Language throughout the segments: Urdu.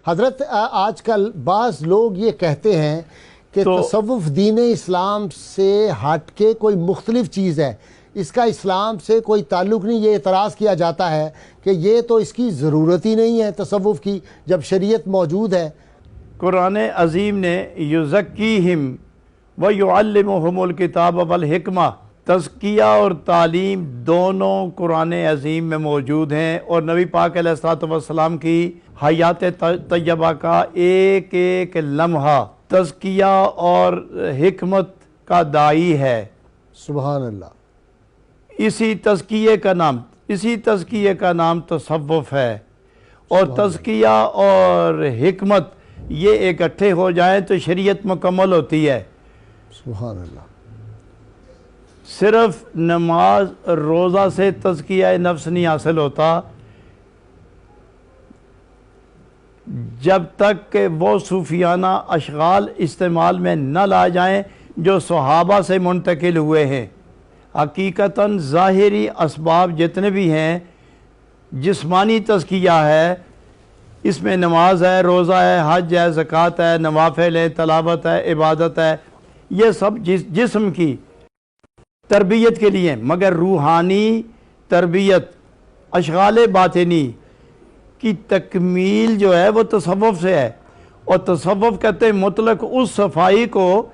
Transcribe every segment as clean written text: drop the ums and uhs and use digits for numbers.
حضرت آج کل بعض لوگ یہ کہتے ہیں کہ تصوف دین اسلام سے ہٹ کے کوئی مختلف چیز ہے، اس کا اسلام سے کوئی تعلق نہیں۔ یہ اعتراض کیا جاتا ہے کہ یہ تو اس کی ضرورت ہی نہیں ہے تصوف کی، جب شریعت موجود ہے۔ قرآن عظیم نے یزکیہم ویعلمہم الکتاب والحکمہ، تزکیہ اور تعلیم دونوں قرآن عظیم میں موجود ہیں، اور نبی پاک علیہ الصلوۃ والسلام کی حیات طیبہ کا ایک ایک لمحہ تزکیہ اور حکمت کا داعی ہے۔ سبحان اللہ۔ اسی تزکیے کا نام تصوف ہے، اور تزکیہ اور حکمت یہ اکٹھے ہو جائیں تو شریعت مکمل ہوتی ہے۔ سبحان اللہ۔ صرف نماز روزہ سے تزکیہ نفس نہیں حاصل ہوتا، جب تک کہ وہ صوفیانہ اشغال استعمال میں نہ لا جائیں جو صحابہ سے منتقل ہوئے ہیں۔ حقیقتاً ظاہری اسباب جتنے بھی ہیں، جسمانی تزکیہ ہے، اس میں نماز ہے، روزہ ہے، حج ہے، زکوٰۃ ہے، نوافل ہے، تلاوت ہے، عبادت ہے، یہ سب جسم کی تربیت کے لیے، مگر روحانی تربیت، اشغال باطنی کی تکمیل جو ہے وہ تصوف سے ہے۔ اور تصوف کہتے ہیں مطلق اس صفائی کو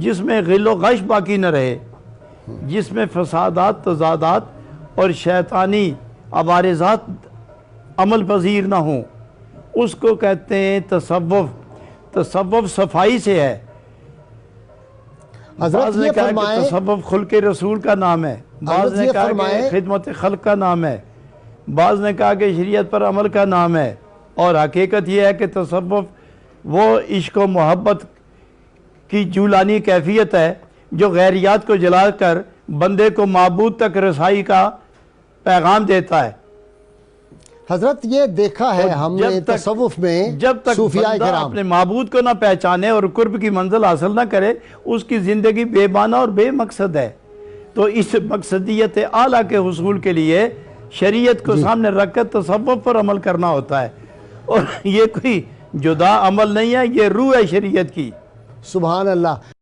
جس میں غل و غش باقی نہ رہے، جس میں فسادات، تضادات اور شیطانی عوارضات عمل پذیر نہ ہوں، اس کو کہتے ہیں تصوف۔ تصوف صفائی سے ہے۔ بعض نے کہا کہ تصوف خلق رسول کا نام ہے، بعض نے کہا کہ خدمت خلق کا نام ہے، بعض نے کہا کہ شریعت پر عمل کا نام ہے، اور حقیقت یہ ہے کہ تصوف وہ عشق و محبت کی جولانی کیفیت ہے جو غیریات کو جلا کر بندے کو معبود تک رسائی کا پیغام دیتا ہے۔ حضرت یہ دیکھا ہے ہم نے تصوف میں جب تک بندہ اپنے معبود کو نہ پہچانے اور قرب کی منزل حاصل نہ کرے، اس کی زندگی بے معنی اور بے مقصد ہے۔ تو اس مقصدیت اعلیٰ کے حصول کے لیے شریعت کو سامنے رکھ کر تصوف پر عمل کرنا ہوتا ہے، اور یہ کوئی جدا عمل نہیں ہے، یہ روح ہے شریعت کی۔ سبحان اللہ۔